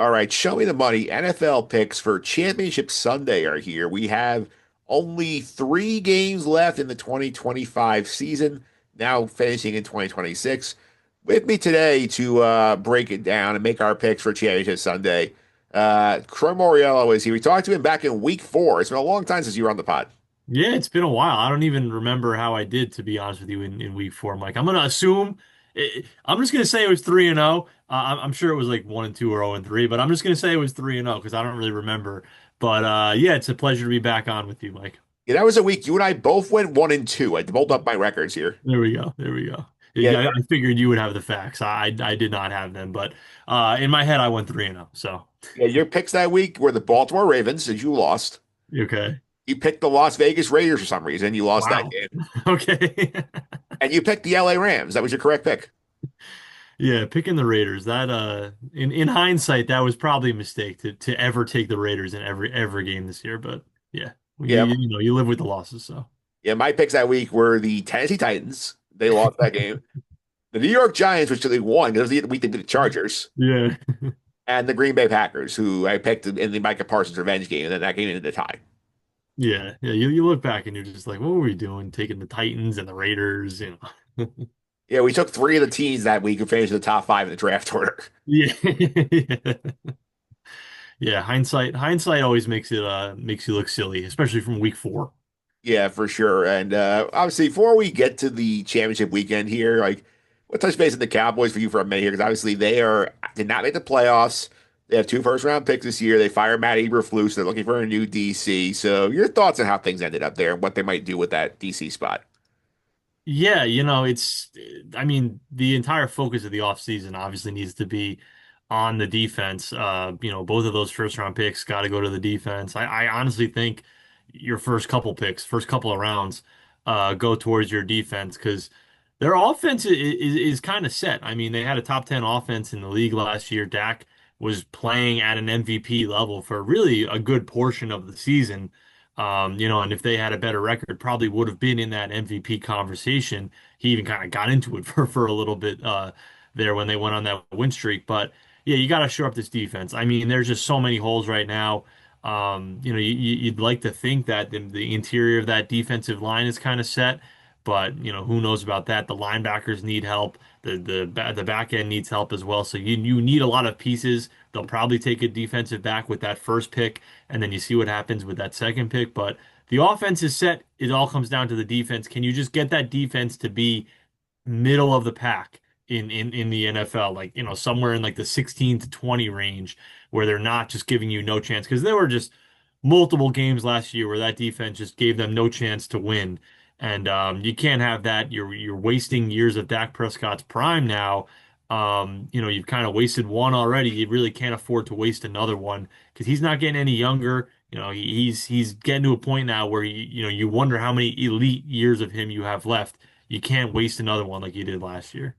All right, show me the money. NFL picks for Championship Sunday are here. We have only three games left in the 2025 season, now finishing in 2026. With me today to break it down and make our picks for Championship Sunday, Troy Mauriello is here. We talked to him back in week 4. It's been a long time since you were on the pod. Yeah, it's been a while. I don't even remember how I did, to be honest with you, in week four, Mike. I'm gonna assume I'm just gonna say it was 3-0. I'm sure it was like 1-2 or 0-3, but I'm just gonna say it was 3-0 because I don't really remember. But yeah, it's a pleasure to be back on with you, Mike. Yeah, that was a week you and I both went 1-2. I pulled up my records here. There we go. There we go. Yeah, Yeah, I figured you would have the facts. I did not have them, but in my head I went 3-0. So yeah, your picks that week were the Baltimore Ravens, as you lost. okay. You picked the Las Vegas Raiders for some reason. You lost that Wow. game. Okay. And you picked the LA Rams. That was your correct pick. Yeah, picking the Raiders. That in hindsight, that was probably a mistake to ever take the Raiders in every game this year. But yeah, Yeah. you live with the losses. So Yeah. My picks that week were the Tennessee Titans. They lost that game. The New York Giants, which they won because we did the Chargers. yeah, And the Green Bay Packers, who I picked in the Micah Parsons revenge game. And then that game ended the tie. yeah. You look back and you're just like, what were we doing? Taking the Titans and the Raiders, know. Yeah. We took three of the teams that week who finished in the top five in the draft order. Yeah, yeah. Hindsight always makes you look silly, especially from week four. Yeah, for sure. And obviously, before we get to the championship weekend here, like we'll touch base on the Cowboys for you for a minute here, because obviously did not make the playoffs. They have two first round picks this year. They fired Matt Eberflus. They're looking for a new DC. So your thoughts on how things ended up there and what they might do with that DC spot? Yeah, I mean, the entire focus of the offseason obviously needs to be on the defense. Both of those first round picks got to go to the defense. I honestly think your first couple picks, first couple of rounds, go towards your defense because their offense is kind of set. I mean, they had a top 10 offense in the league last year. Dak was playing at an MVP level for really a good portion of the season. And if they had a better record, probably would have been in that MVP conversation. He even kind of got into it for a little bit there when they went on that win streak. But yeah, you got to shore up this defense. I mean, there's just so many holes right now. You'd like to think that the interior of that defensive line is kind of set, but who knows about that? The linebackers need help. The back end needs help as well. So you need a lot of pieces. They'll probably take a defensive back with that first pick and then you see what happens with that second pick. But the offense is set. It all comes down to the defense. Can you just get that defense to be middle of the pack in the NFL, like somewhere in like the 16 to 20 range, where they're not just giving you no chance? Because there were just multiple games last year where that defense just gave them no chance to win. And you can't have that. You're wasting years of Dak Prescott's prime now. You've kind of wasted one already. You really can't afford to waste another one because he's not getting any younger. He's getting to a point now where you wonder how many elite years of him you have left. You can't waste another one like you did last year.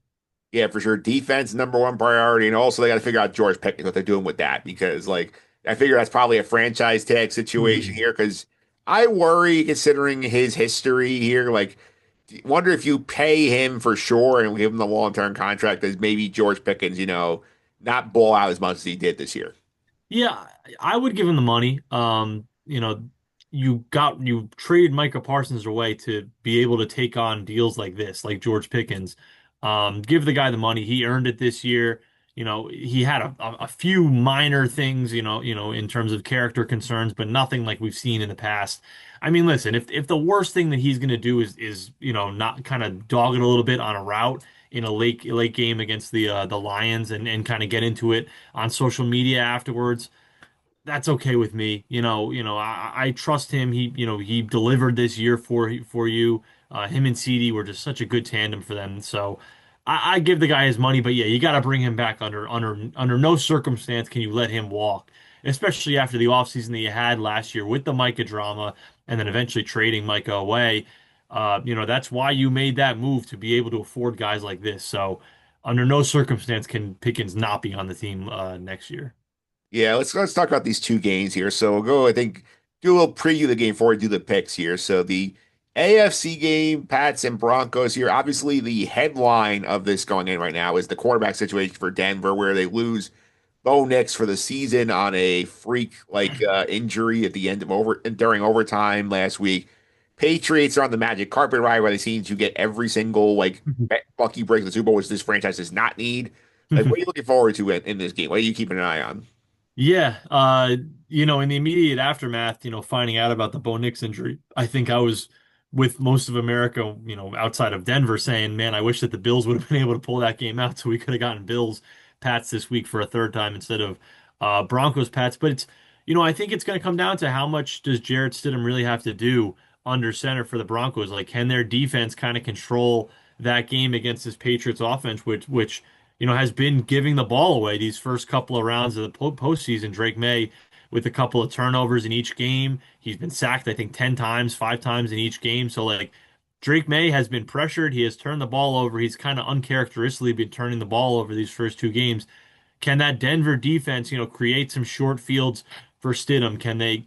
Yeah, for sure. Defense, number one priority. And also, they got to figure out George Pickens, what they're doing with that. Because, like, I figure that's probably a franchise tag situation Mhm. here. Because I worry, considering his history here, like, wonder if you pay him for sure and give him the long-term contract, as maybe George Pickens, not ball out as much as he did this year. Yeah, I would give him the money. You traded Micah Parsons away to be able to take on deals like this, like George Pickens. Give the guy the money. He earned it this year. He had a few minor things, in terms of character concerns, but nothing like we've seen in the past. I mean, listen, if the worst thing that he's going to do is not kind of dog it a little bit on a route in a late game against the Lions and kind of get into it on social media afterwards, that's okay with me. I trust him. He delivered this year for you. Him and CD were just such a good tandem for them. So I give the guy his money, but yeah, you got to bring him back under no circumstance can you let him walk, especially after the offseason that you had last year with the Micah drama and then eventually trading Micah away. That's why you made that move to be able to afford guys like this. So under no circumstance can Pickens not be on the team next year. Yeah, let's talk about these two games here. So we'll go, I think, do a little preview of the game before we do the picks here. So the AFC game, Pats and Broncos here. Obviously, the headline of this going in right now is the quarterback situation for Denver, where they lose Bo Nix for the season on a freak injury at the end of over during overtime last week. Patriots are on the magic carpet ride where they seem to get every single lucky break in the Super Bowl, which this franchise does not need. Like, what are you looking forward to in this game? What are you keeping an eye on? Yeah, in the immediate aftermath, finding out about the Bo Nix injury, I think I was with most of America, outside of Denver, saying, "Man, I wish that the Bills would have been able to pull that game out, so we could have gotten Bills Pats this week for a third time instead of Broncos Pats." But I think it's going to come down to how much does Jarrett Stidham really have to do under center for the Broncos? Like, can their defense kind of control that game against this Patriots offense, which has been giving the ball away these first couple of rounds of the postseason. Drake May with a couple of turnovers in each game. He's been sacked, I think, 10 times, 5 times in each game. So, like, Drake May has been pressured. He has turned the ball over. He's kind of uncharacteristically been turning the ball over these first two games. Can that Denver defense, create some short fields for Stidham? Can they,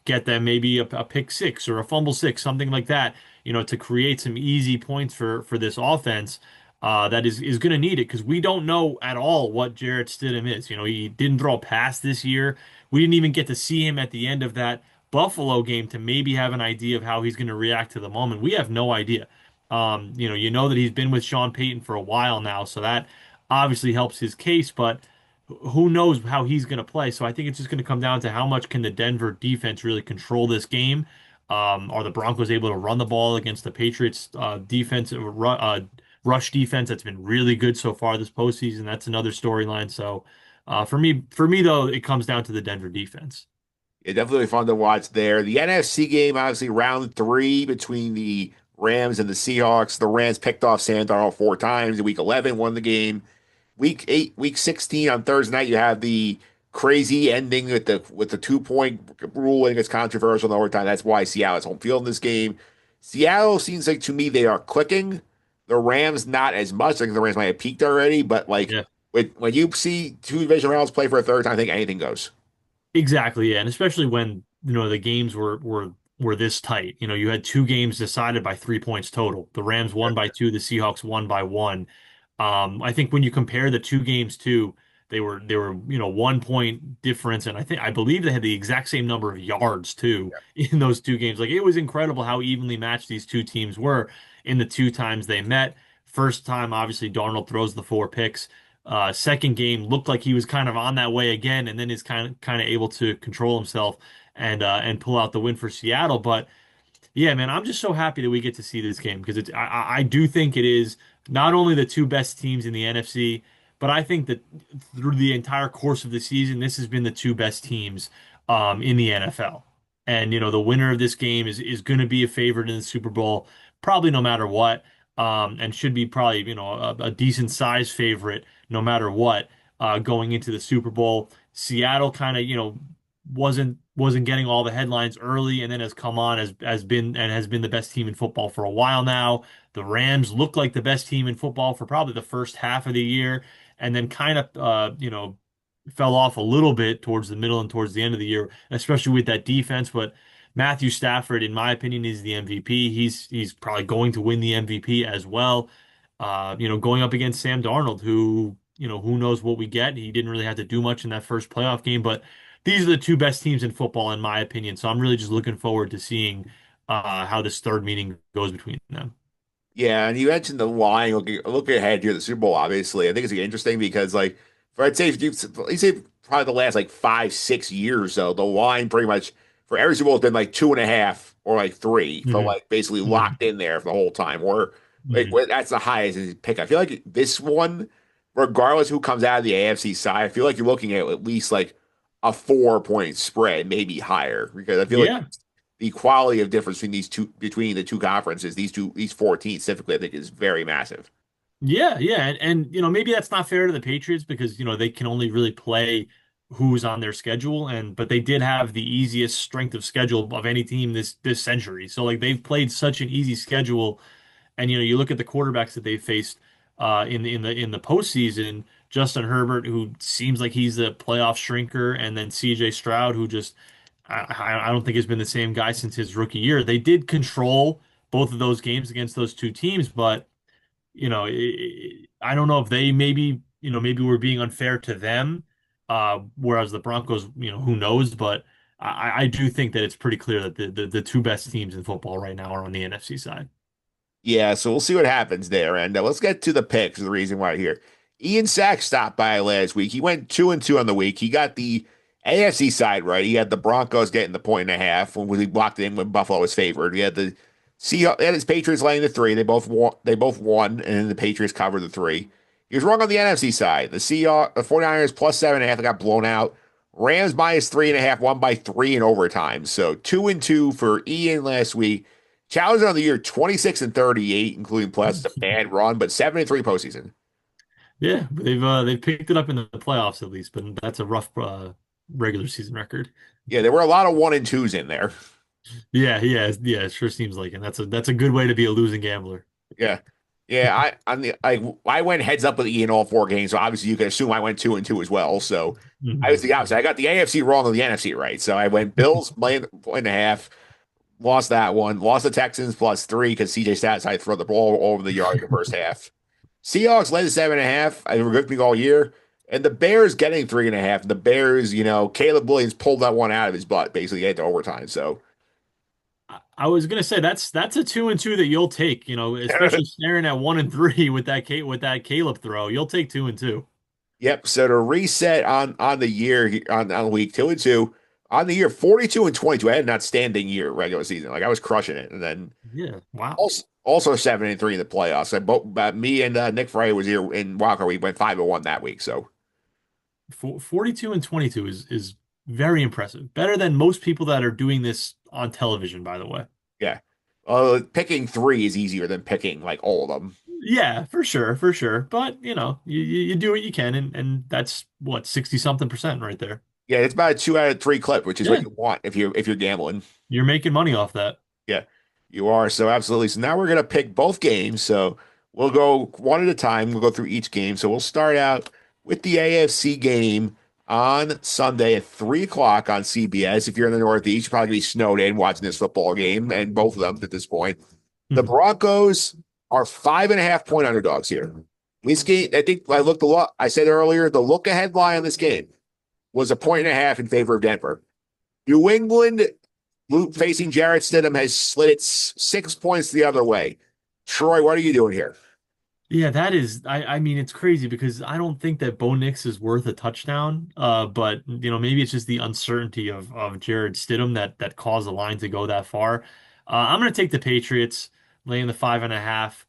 get them maybe a pick six or a fumble six, something like that, to create some easy points for this offense that is going to need it because we don't know at all what Jarrett Stidham is. He didn't throw a pass this year. We didn't even get to see him at the end of that Buffalo game to maybe have an idea of how he's going to react to the moment. We have no idea. You know that he's been with Sean Payton for a while now, so that obviously helps his case, but who knows how he's going to play. So I think it's just going to come down to how much can the Denver defense really control this game. Are the Broncos able to run the ball against the Patriots defense, rush defense that's been really good so far this postseason? That's another storyline. So for me though, it comes down to the Denver defense. Yeah, definitely fun to watch there. The NFC game, obviously, round three between the Rams and the Seahawks. The Rams picked off Sam Darnold 4 times. In week 11, won the game. Week 8, week 16 on Thursday night, you have the crazy ending with the 2 point ruling. It's controversial in overtime. That's why Seattle is home field in this game. Seattle seems like to me they are clicking. The Rams not as much. I think the Rams might have peaked already, but Yeah. when you see two division rivals play for a third time, I think anything goes. Exactly, yeah, and especially when the games were this tight. You had two games decided by 3 points total. The Rams won by two, the Seahawks won by one. I think when you compare the two games too, they were 1 point difference, and I believe they had the exact same number of yards too in those two games. Like it was incredible how evenly matched these two teams were in the two times they met. First time, obviously, Darnold throws the four picks. Second game looked like he was kind of on that way again, and then is kind of able to control himself and pull out the win for Seattle. But yeah, man, I'm just so happy that we get to see this game because I do think it is not only the two best teams in the NFC, but I think that through the entire course of the season, this has been the two best teams in the NFL. And the winner of this game is going to be a favorite in the Super Bowl, probably no matter what, and should be probably a decent size favorite no matter what going into the Super Bowl. Seattle kind of wasn't getting all the headlines early and then has come on has been the best team in football for a while now. The Rams look like the best team in football for probably the first half of the year and then kind of fell off a little bit towards the middle and towards the end of the year, especially with that defense. But Matthew Stafford, in my opinion, is the MVP. He's probably going to win the MVP as well. Going up against Sam Darnold, who knows what we get. He didn't really have to do much in that first playoff game, but these are the two best teams in football, in my opinion. So I'm really just looking forward to seeing how this third meeting goes between them. Yeah, and you mentioned the line looking ahead here, the Super Bowl, obviously. I think it's interesting because, for I'd say, let's say probably the last 5, 6 years, so the line pretty much for every Super Bowl has been 2.5 or three for Hmm. basically Hmm. locked in there for the whole time. Or Hmm. that's the highest pick. I feel like this one, regardless who comes out of the AFC side, I feel like you're looking at least a 4 point spread, maybe higher, because I feel like Yeah. the quality of difference between the two conferences, these 14 specifically, I think is very massive. Yeah. And maybe that's not fair to the Patriots because, they can only really play who's on their schedule but they did have the easiest strength of schedule of any team this century. So like they've played such an easy schedule. And you look at the quarterbacks that they faced in the postseason, Justin Herbert, who seems like he's a playoff shrinker, and then CJ Stroud, who just I don't think has been the same guy since his rookie year. They did control both of those games against those two teams, but I don't know if they maybe were being unfair to them Whereas the Broncos, who knows? But I do think that it's pretty clear that the two best teams in football right now are on the NFC side. Yeah, so we'll see what happens there. And let's get to the picks. The reason why here, Ian Sack stopped by last week. He went 2-2 on the week. He got the AFC side right. He had the Broncos getting the point and a half when he blocked it in when Buffalo was favored. He had the Seahawks and his Patriots laying the three. They both won. They both won, and then the Patriots covered the three. He was wrong on the NFC side. The 49ers plus 7.5 they got blown out. Rams minus 3.5, won by three in overtime. So 2-2 for Ian last week. Challenger on the year 26-38, including plus a bad run, but 7-3 postseason. Yeah, they've picked it up in the playoffs at least, but that's a rough regular season record. Yeah, there were a lot of 1-2s in there. Yeah, yeah, yeah. It sure seems like, and that's a good way to be a losing gambler. Yeah. Yeah, I went heads up with Ian all four games, so obviously you can assume I went 2-2 as well. So I was Mhm. the opposite. I got the AFC wrong and the NFC right. So I went Bills laying point and a half, lost that one, lost the Texans plus three because CJ Stats decided to throw the ball all over the yard in the first half. Seahawks led to 7.5. I were good me all year. And the Bears getting 3.5. The Bears, Caleb Williams pulled that one out of his butt, basically into overtime. So I was gonna say that's a 2-2 that you'll take, especially staring at 1-3 with that Caleb throw. You'll take 2-2. yep. So to reset on the year on week 2-2, on the year 42-22, I had an outstanding year regular season. Like I was crushing it. And then Yeah, wow. also 7-3 in the playoffs. And both me and Nick Frey was here in Walker. We went 5-1 that week. So 42-22 is very impressive. Better than most people that are doing this on television, by the way. yeah. Picking three is easier than picking like all of them. Yeah, for sure, for sure. But you do what you can, and that's what 60 something percent right there. Yeah, it's about a 2 out of 3 clip, which is what Yeah, you want if you're gambling. you're making money off that. Yeah, you are. So absolutely. So now we're gonna pick both games. So we'll go one at a time. We'll go through each game. So we'll start out with the AFC game on Sunday at 3 o'clock on CBS. If you're in the Northeast, you're probably gonna be snowed in watching this football game, and both of them at this point. The Mhm. Broncos are 5.5 point underdogs here. This game, I think I looked a lot. I said earlier, the look ahead line on this game was a point and a half in favor of Denver. New England facing Jarrett Stidham has slid it 6 points the other way. Troy, what are you doing here? Yeah, that is, I mean, it's crazy because I don't think that Bo Nix is worth a touchdown. But maybe it's just the uncertainty of Jared Stidham that caused the line to go that far. I'm gonna take the Patriots, laying the 5.5.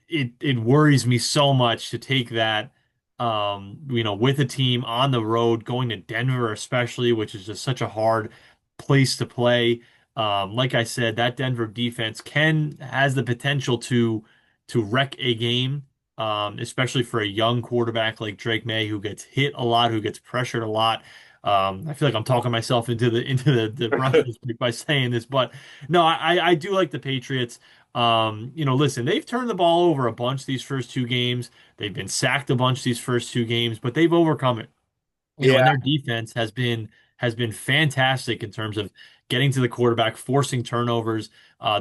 It worries me so much to take that, with a team on the road, going to Denver especially, which is just such a hard place to play. Like I said, that Denver defense has the potential to wreck a game, especially for a young quarterback like Drake May, who gets hit a lot, who gets pressured a lot. I feel like I'm talking myself into the Broncos pick by saying this, but no, I do like the Patriots. Listen, they've turned the ball over a bunch these first two games. They've been sacked a bunch these first two games, but they've overcome it. And Yeah, their defense has been fantastic in terms of getting to the quarterback, forcing turnovers.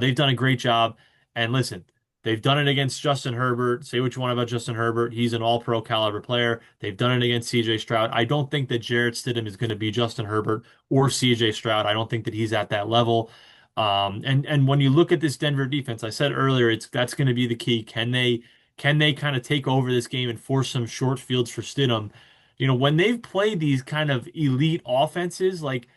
They've done a great job. And listen, they've done it against Justin Herbert. Say what you want about Justin Herbert. He's an all-pro caliber player. They've done it against CJ Stroud. I don't think that Jarrett Stidham is going to be Justin Herbert or CJ Stroud. I don't think that he's at that level. And when you look at this Denver defense, I said earlier, that's going to be the key. Can they kind of take over this game and force some short fields for Stidham? When they've played these kind of elite offenses, like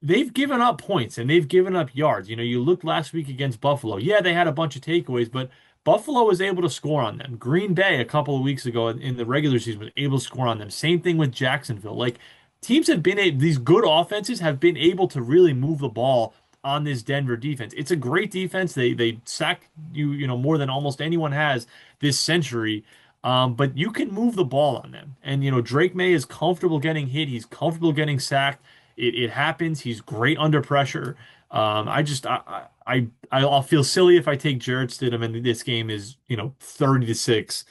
they've given up points and they've given up yards. You looked last week against Buffalo. Yeah, they had a bunch of takeaways, but Buffalo was able to score on them. Green Bay a couple of weeks ago in the regular season was able to score on them. Same thing with Jacksonville. Like teams have these good offenses have been able to really move the ball on this Denver defense. It's a great defense. They sack more than almost anyone has this century. But you can move the ball on them. And Drake May is comfortable getting hit. He's comfortable getting sacked. It happens. He's great under pressure. I'll feel silly if I take Jarrett Stidham and this game is 30-6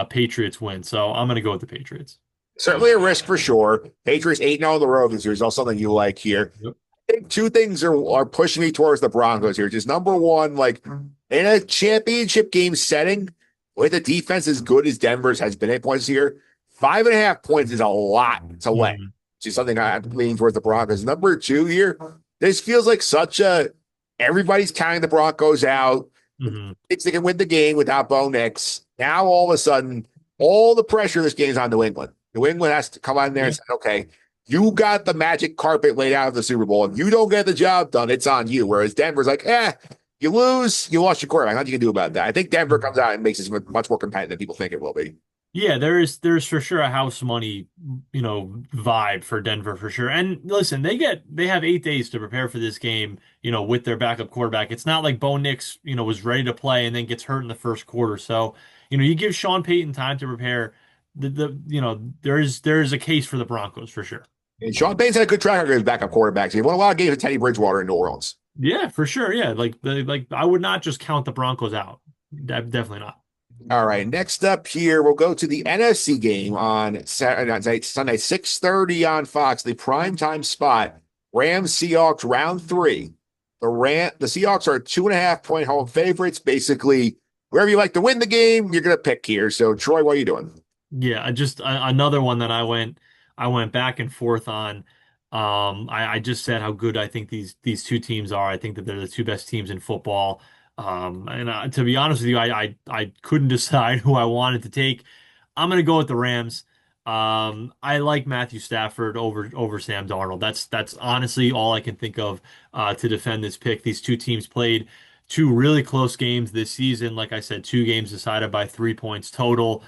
Patriots win. So I'm gonna go with the Patriots. certainly a risk for sure. Patriots 8-0 on the road this year is also something you like here. Yep. I think two things are pushing me towards the Broncos here. Just number one, like in a championship game setting, with a defense as good as Denver's has been at points here, 5.5 points is a lot to lay. Hmm. Which is something I'm leaning towards the Broncos. Number two here, this feels like such a everybody's counting the Broncos out. Hmm. Thinks they can win the game without Bo Nix. Now all of a sudden, all the pressure of this game is on New England. New England has to come on there and Yeah. say, okay, you got the magic carpet laid out of the Super Bowl. If you don't get the job done, it's on you. Whereas Denver's like, you lose, you lost your quarterback. Nothing you can do about that. I think Denver comes out and makes this much more competitive than people think it will be. Yeah, there's for sure a house money, vibe for Denver for sure. And listen, they have 8 days to prepare for this game, with their backup quarterback. It's not like Bo Nix, was ready to play and then gets hurt in the first quarter. So, you give Sean Payton time to prepare. There is a case for the Broncos for sure. And Sean Payton's had a good track record as backup quarterbacks. He won a lot of games with Teddy Bridgewater in New Orleans. Yeah, for sure. Yeah, like I would not just count the Broncos out. Definitely not. All right, next up here, we'll go to the NFC game on Saturday, Sunday, 6:30 on Fox, the primetime spot. Rams Seahawks round three. The Seahawks are 2.5 point home favorites. Basically, wherever you like to win the game, you're gonna pick here. So, Troy, what are you doing? Yeah, another one that I went back and forth on. I just said how good I think these two teams are. I think that they're the two best teams in football. And to be honest with you, I couldn't decide who I wanted to take. I'm gonna go with the Rams. I like Matthew Stafford over Sam Darnold. That's honestly all I can think of to defend this pick. These two teams played two really close games this season. Like I said, two games decided by 3 points total.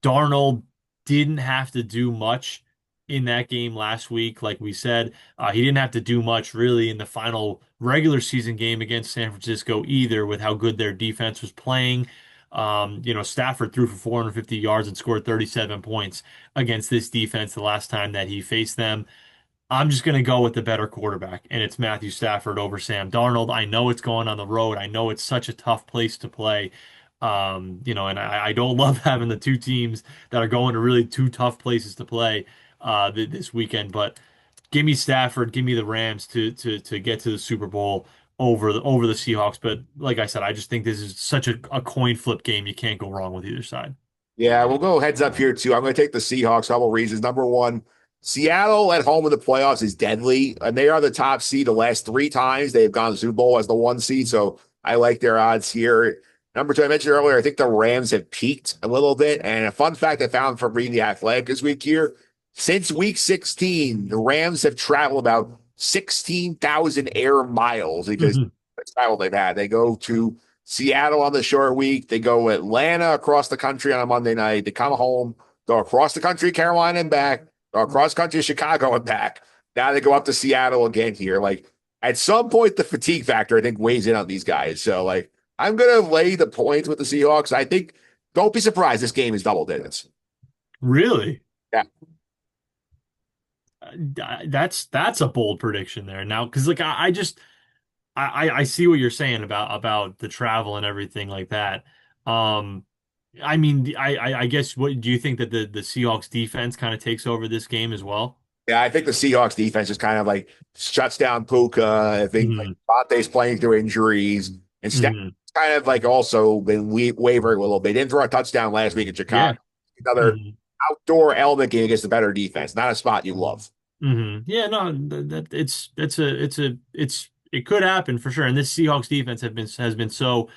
Darnold didn't have to do much in that game last week, like we said. He didn't have to do much really in the final regular season game against San Francisco either, with how good their defense was playing. Stafford threw for 450 yards and scored 37 points against this defense the last time that he faced them. I'm just going to go with the better quarterback, and it's Matthew Stafford over Sam Darnold. I know it's going on the road. I know it's such a tough place to play. And I don't love having the two teams that are going to really two tough places to play this weekend. But give me Stafford, give me the Rams to get to the Super Bowl over the Seahawks. But like I said, I just think this is such a coin flip game. You can't go wrong with either side. Yeah, we'll go heads up here too. I'm going to take the Seahawks. A couple reasons. Number one, Seattle at home in the playoffs is deadly, and they are the top seed the last three times they've gone to the Super Bowl as the one seed. So I like their odds here. Number two, I mentioned earlier, I think the Rams have peaked a little bit. And a fun fact I found from reading the Athletic this week here: since week 16, the Rams have traveled about 16,000 air miles because the travel they've had. They go to Seattle on the short week. They go Atlanta across the country on a Monday night. They come home, go across the country, Carolina and back, go across country, Chicago and back. Now they go up to Seattle again here. Like at some point, the fatigue factor, I think, weighs in on these guys. So like I'm gonna lay the points with the Seahawks. I think don't be surprised this game is double digits. Really? Yeah. That's a bold prediction there now, because like I just I see what you're saying about the travel and everything like that. Um, I mean, I guess, what do you think that the Seahawks defense kind of takes over this game as well? Yeah, I think the Seahawks defense is kind of like shuts down Puka. I think like Hmm. Vontae's playing through injuries. And Steph's Hmm. kind of like also been wavering a little bit. Didn't throw a touchdown last week in Yeah. Chicago. Another Hmm. outdoor element game against the better defense. Not a spot you love. Yeah, no, that it could happen for sure. And this Seahawks defense has been so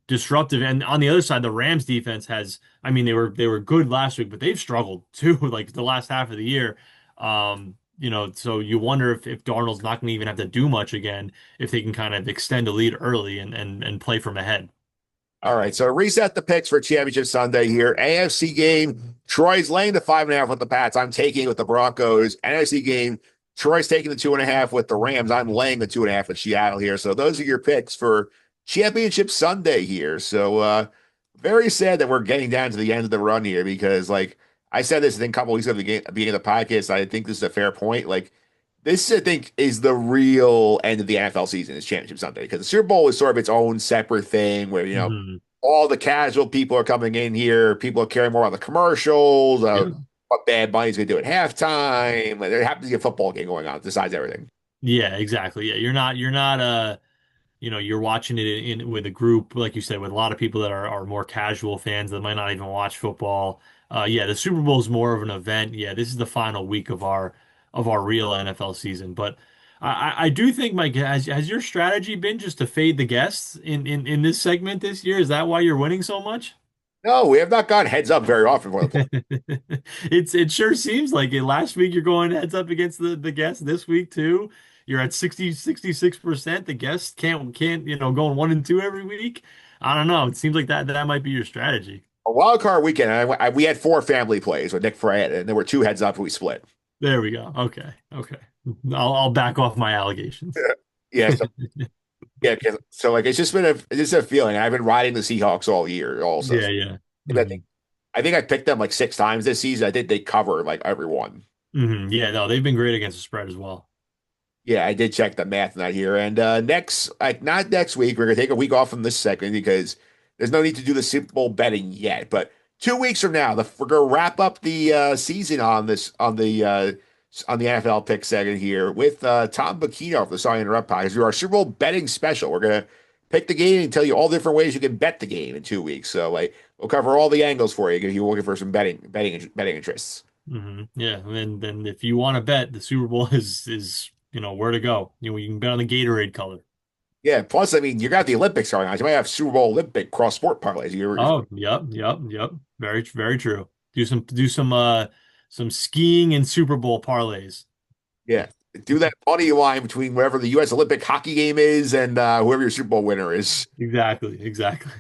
disruptive. And on the other side, the Rams defense I mean, they were good last week, but they've struggled too, like the last half of the year. So you wonder if Darnold's not going to even have to do much again, if they can kind of extend a lead early and play from ahead. All right, so reset the picks for Championship Sunday here. AFC game, Troy's laying the 5.5 with the Pats. I'm taking it with the Broncos. NFC game, Troy's taking the 2.5 with the Rams. I'm laying the 2.5 with Seattle here. So those are your picks for Championship Sunday here. So very sad that we're getting down to the end of the run here because, like I said this I think a couple weeks ago at the beginning of the podcast. I think this is a fair point. Like this, I think, is the real end of the NFL season is Championship Sunday because the Super Bowl is sort of its own separate thing where, Hmm. all the casual people are coming in here. People are caring more about the commercials, Yeah. what Bad Bunny's going to do at halftime. Like, there happens to be a football game going on besides everything. Yeah, exactly. Yeah, you're not you're watching it with a group, like you said, with a lot of people that are more casual fans that might not even watch football. Yeah, the Super Bowl is more of an event. Yeah, this is the final week of our real NFL season. But I do think, Mike, has your strategy been just to fade the guests in this segment this year? Is that why you're winning so much? No, we have not gone heads up very often for the play. It sure seems like it. Last week you're going heads up against the guests. This week too, you're at 66%. The guests can't going 1 and 2 every week. I don't know. It seems like that might be your strategy. A wild card weekend, we had four family plays with Nick Fred, and there were two heads up, and we split. There we go. Okay. Okay. I'll back off my allegations. Yeah, so yeah, 'cause like it's just a feeling. I've been riding the Seahawks all year, also. Yeah, yeah. And I think I picked them like six times this season. I think they cover like everyone. Yeah, no, they've been great against the spread as well. Yeah, I did check the math on that here. And next, like not next week, we're gonna take a week off from this segment because there's no need to do the Super Bowl betting yet. But 2 weeks from now, we're gonna wrap up the season on this on the NFL pick segment here with Tom Bacchino of the Sorry to Interrupt podcast. We our Super Bowl betting special. We're gonna pick the game and tell you all different ways you can bet the game in 2 weeks. So like we'll cover all the angles for you if you're looking for some betting interests. Yeah, and then if you want to bet, the Super Bowl is where to go. You can bet on the Gatorade color. Yeah. Plus, I mean, you got the Olympics going on. You might have Super Bowl Olympic cross sport parlays. Oh, yep, yep, yep. Very true. Some skiing and Super Bowl parlays. Yeah. Do that money line between whatever the U.S. Olympic hockey game is and whoever your Super Bowl winner is. Exactly, exactly.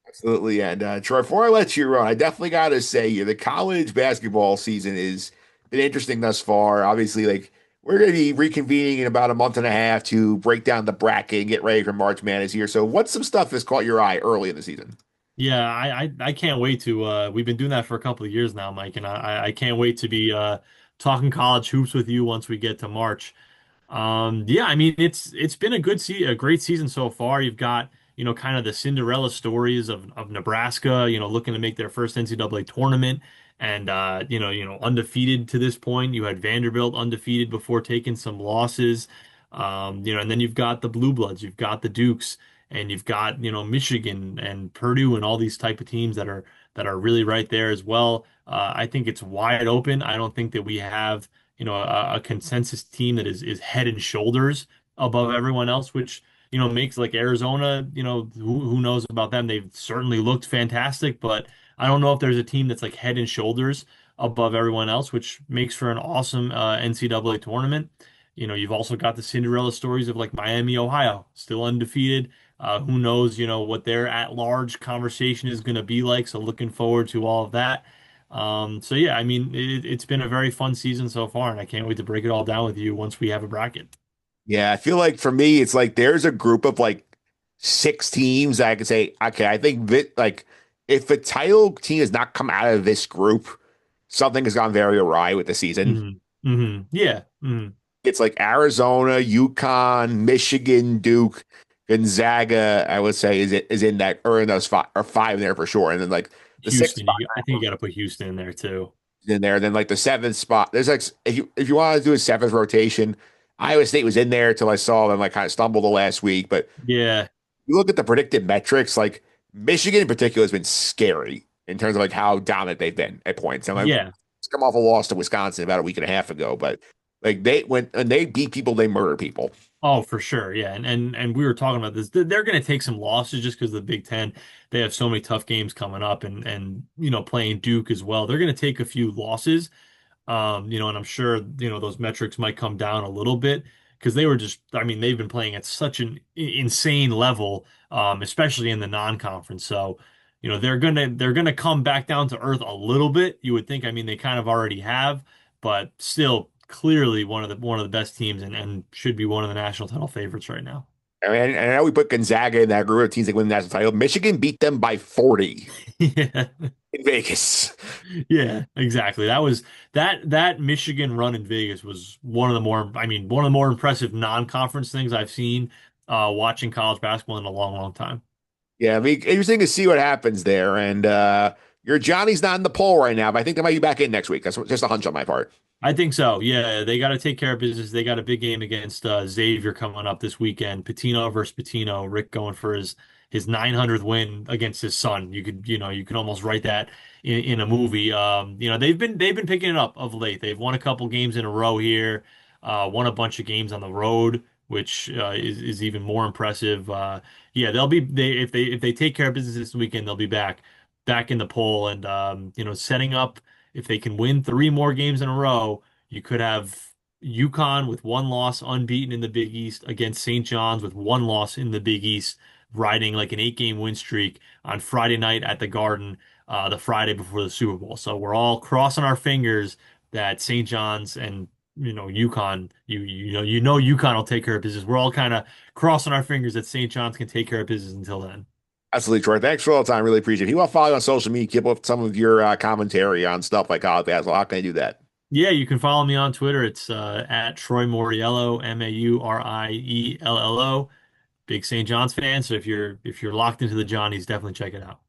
Absolutely. And Troy, before I let you run, I definitely got to say the college basketball season has been interesting thus far. Obviously, like we're going to be reconvening in about a month and a half to break down the bracket and get ready for March Madness here. So, what's some stuff that's caught your eye early in the season? Yeah, I can't wait to we've been doing that for a couple of years now, Mike, and I can't wait to be talking college hoops with you once we get to March. Yeah, I mean it's been a great season so far. You've got, kind of the Cinderella stories of Nebraska, looking to make their first NCAA tournament and undefeated to this point. You had Vanderbilt undefeated before taking some losses. And then you've got the Blue Bloods, you've got the Dukes, and you've got, Michigan and Purdue and all these type of teams that are really right there as well. I think it's wide open. I don't think that we have a consensus team that is head and shoulders above everyone else, which, makes like Arizona, who knows about them? They've certainly looked fantastic, but I don't know if there's a team that's like head and shoulders above everyone else, which makes for an awesome NCAA tournament. You've also got the Cinderella stories of like Miami, Ohio, still undefeated. Who knows, what their at-large conversation is going to be like. So looking forward to all of that. So yeah, I mean, it's been a very fun season so far, and I can't wait to break it all down with you once we have a bracket. Yeah, I feel like for me, it's like there's a group of like six teams that I could say, okay, I think that like if the title team has not come out of this group, something has gone very awry with the season. Yeah. It's like Arizona, UConn, Michigan, Duke, Gonzaga, I would say is in that or in those five or five there for sure. And then like the sixth Houston, spot I think you got to put Houston in there too. is in there. And then like the seventh spot, there's like if you want to do a seventh rotation, Iowa State was in there till I saw them like kind of stumble the last week. But Yeah. you look at the predicted metrics, like Michigan in particular has been scary in terms of like how dominant they've been at points. And like Yeah. it's come off a loss to Wisconsin about a week and a half ago, but like they when they beat people, they murder people. Oh, for sure. Yeah. And we were talking about this. They're going to take some losses just because the Big Ten, they have so many tough games coming up and playing Duke as well. They're going to take a few losses. And I'm sure, those metrics might come down a little bit because I mean, they've been playing at such an insane level, especially in the non-conference. So, they're gonna come back down to earth a little bit. You would think, I mean, they kind of already have, but still clearly one of the best teams and should be one of the national title favorites right now. I mean, and I know we put Gonzaga in that group of teams that win the national title. Michigan beat them by 40 Yeah. in Vegas. Yeah, exactly. That Michigan run in Vegas was one of the more impressive non-conference things I've seen watching college basketball in a long, long time. Yeah, I mean, interesting to see what happens there. And your Johnny's not in the poll right now, but I think they might be back in next week. That's just a hunch on my part. I think so. Yeah, they got to take care of business. They got a big game against Xavier coming up this weekend. Patino versus Patino. Rick going for his 900th win against his son. You could almost write that in a movie. They've been picking it up of late. They've won a couple games in a row here, won a bunch of games on the road, which is even more impressive. Yeah, if they take care of business this weekend, they'll be back in the poll and setting up if they can win three more games in a row, you could have UConn with one loss unbeaten in the Big East against St. John's with one loss in the Big East, riding like an 8-game win streak on Friday night at the Garden, the Friday before the Super Bowl. So we're all crossing our fingers that St. John's and UConn, UConn will take care of business. We're all kind of crossing our fingers that St. John's can take care of business until then. Absolutely, Troy. Thanks for all the time. Really appreciate it. If you want to follow you on social media, keep up some of your commentary on stuff like college basketball. How can I do that? Yeah, you can follow me on Twitter. It's at Troy Mauriello, Mauriello. Big St. John's fan. So if you're locked into the Johnnies, definitely check it out.